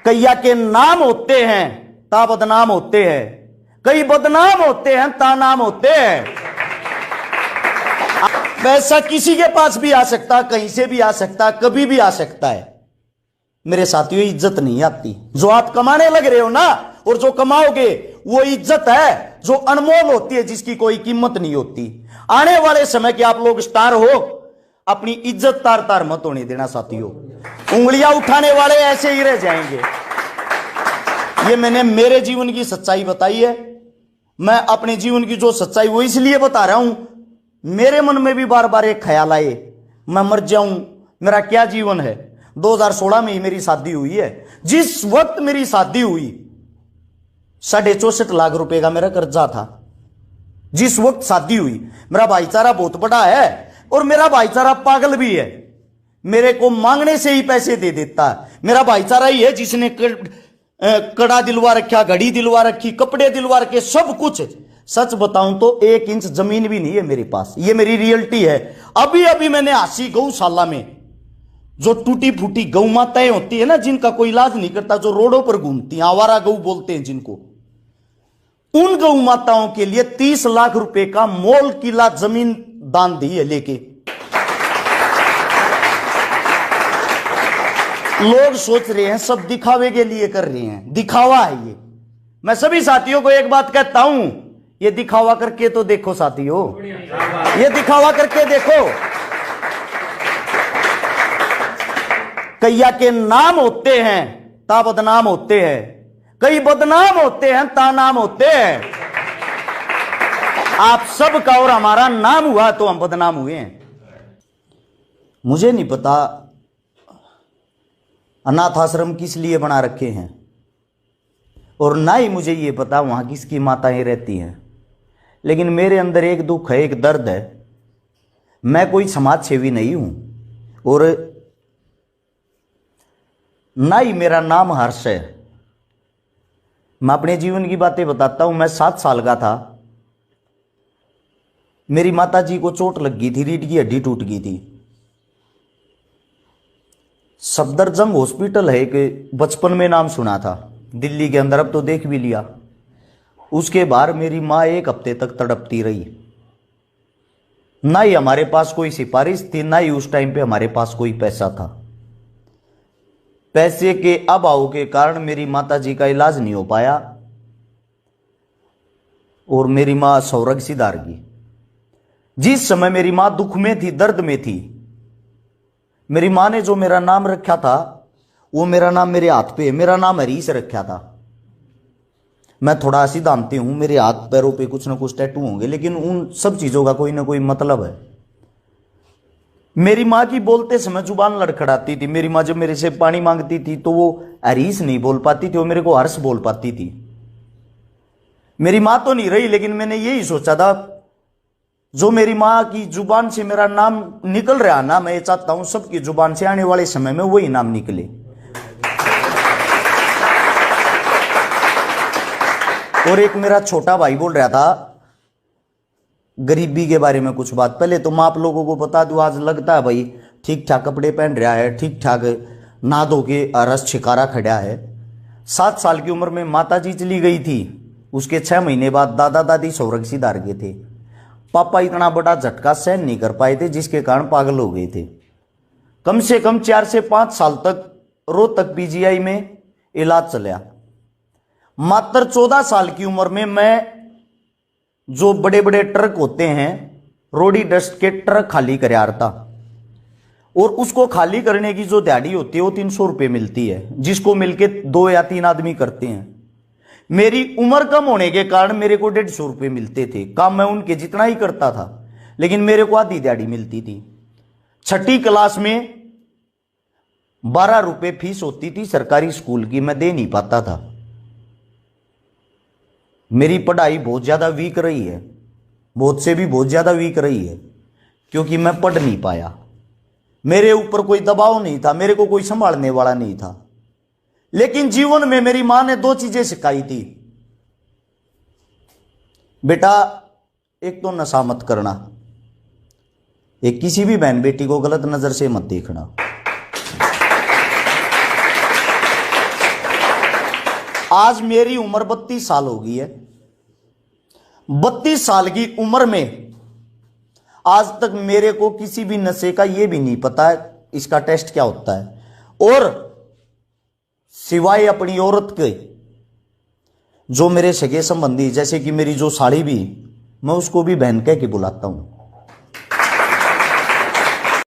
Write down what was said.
कैया के नाम होते हैं ता बदनाम होते हैं, कई बदनाम होते हैं ता नाम होते हैं। पैसा किसी के पास भी आ सकता, कहीं से भी आ सकता, कभी भी आ सकता है। मेरे साथियों, इज्जत नहीं आती। जो आप कमाने लग रहे हो ना, और जो कमाओगे वो इज्जत है जो अनमोल होती है, जिसकी कोई कीमत नहीं होती। आने वाले समय के आप लोग स्टार हो, अपनी इज्जत तार तार मत होने देना साथियों। उंगलियां उठाने वाले ऐसे ही रह जाएंगे। ये मैंने मेरे जीवन की सच्चाई बताई है। मैं अपने जीवन की जो सच्चाई वो इसलिए बता रहा हूं, मेरे मन में भी बार बार एक ख्याल आए, मैं मर जाऊं, मेरा क्या जीवन है। 2016 में ही मेरी शादी हुई है। जिस वक्त मेरी शादी हुई 64.5 लाख रुपए का मेरा कर्जा था। जिस वक्त शादी हुई, मेरा भाईचारा बहुत बड़ा है और मेरा भाईचारा पागल भी है। मेरे को मांगने से ही पैसे दे देता है। मेरा भाईचारा ही है जिसने कड़ा दिलवा रखा, घड़ी दिलवा रखी, कपड़े दिलवा रखे, सब कुछ। सच बताऊं तो 1 इंच जमीन भी नहीं है मेरे पास। ये मेरी रियलिटी है। अभी अभी मैंने 80 गौशाला में जो टूटी फूटी गौ माताएं होती है ना, जिनका कोई इलाज नहीं करता, जो रोडों पर घूमती हैं, आवारा गौ बोलते हैं जिनको, उन गौ माताओं के लिए 30 लाख रुपए का मोल किला जमीन दान दी है लेके। लोग सोच रहे हैं सब दिखावे के लिए कर रहे हैं, दिखावा है ये। मैं सभी साथियों को एक बात कहता हूं, ये दिखावा करके तो देखो साथियों, ये दिखावा करके देखो। कैया के नाम होते हैं ता बदनाम होते हैं, कई बदनाम होते हैं ता नाम होते हैं। आप सबका और हमारा नाम हुआ तो हम बदनाम हुए हैं। मुझे नहीं पता अनाथ आश्रम किस लिए बना रखे हैं, और ना ही मुझे ये पता वहां किसकी माताएं रहती हैं। लेकिन मेरे अंदर एक दुख है, एक दर्द है। मैं कोई समाज सेवी नहीं हूं और ना ही मेरा नाम हर्ष है। मैं अपने जीवन की बातें बताता हूं। मैं 7 साल का था, मेरी माता जी को चोट लग गई थी, रीढ़ की हड्डी टूट गई थी। सफदरजंग हॉस्पिटल है एक, बचपन में नाम सुना था, दिल्ली के अंदर, अब तो देख भी लिया। उसके बाहर मेरी माँ 1 हफ्ते तक तड़पती रही। ना ही हमारे पास कोई सिफारिश थी, ना ही उस टाइम पे हमारे पास कोई पैसा था। पैसे के अभाव के कारण मेरी माता जी का इलाज नहीं हो पाया और मेरी मां स्वर्ग सिधार गई। जिस समय मेरी मां दुख में थी, दर्द में थी, मेरी मां ने जो मेरा नाम रखा था, वो मेरा नाम मेरे हाथ पे, मेरा नाम हरीश रखा था। मैं थोड़ा सिद्धांती हूं, मेरे हाथ पैरों पे कुछ ना कुछ टैटू होंगे, लेकिन उन सब चीजों का कोई ना कोई मतलब है। मेरी माँ की बोलते समय जुबान लड़खड़ाती थी। मेरी माँ जब मेरे से पानी मांगती थी तो वो हरीश नहीं बोल पाती थी, वो मेरे को हर्ष बोल पाती थी। मेरी माँ तो नहीं रही, लेकिन मैंने यही सोचा था, जो मेरी माँ की जुबान से मेरा नाम निकल रहा ना, मैं ये चाहता हूं सबकी जुबान से आने वाले समय में वही नाम निकले। और एक मेरा छोटा भाई बोल रहा था गरीबी के बारे में कुछ बात। पहले तो मैं आप लोगों को बता दूं, आज लगता है भाई ठीक ठाक कपड़े पहन रहा है, ठीक ठाक नहा धो के रस छिकारा खड़ा है। 7 साल की उम्र में माता जी चली गई थी। उसके 6 महीने बाद दादा दादी स्वर्ग सिधार गए थे। पापा इतना बड़ा झटका सहन नहीं कर पाए थे, जिसके कारण पागल हो गए थे। कम से कम 4 से 5 साल तक रोहतक पीजीआई में इलाज चला। मात्र 14 साल की उम्र में मैं जो बड़े बड़े ट्रक होते हैं, रोडी डस्ट के ट्रक खाली कर रहा था, और उसको खाली करने की जो दिहाड़ी होती है वो 300 रुपये मिलती है, जिसको मिलके 2 या 3 आदमी करते हैं। मेरी उम्र कम होने के कारण मेरे को 150 रुपये मिलते थे। काम मैं उनके जितना ही करता था, लेकिन मेरे को आधी दिहाड़ी मिलती थी। 6ठी क्लास में 12 रुपये फीस होती थी सरकारी स्कूल की, मैं दे नहीं पाता था। मेरी पढ़ाई बहुत ज्यादा वीक रही है, बहुत से भी बहुत ज्यादा वीक रही है, क्योंकि मैं पढ़ नहीं पाया। मेरे ऊपर कोई दबाव नहीं था, मेरे को कोई संभालने वाला नहीं था। लेकिन जीवन में मेरी मां ने 2 चीजें सिखाई थी। बेटा, एक तो नशा मत करना, एक किसी भी बहन बेटी को गलत नजर से मत देखना। आज मेरी उम्र 32 साल हो गई है। 32 साल की उम्र में आज तक मेरे को किसी भी नशे का यह भी नहीं पता है इसका टेस्ट क्या होता है। और सिवाय अपनी औरत के जो मेरे सगे संबंधी, जैसे कि मेरी जो साड़ी भी, मैं उसको भी बहन कह के बुलाता हूं।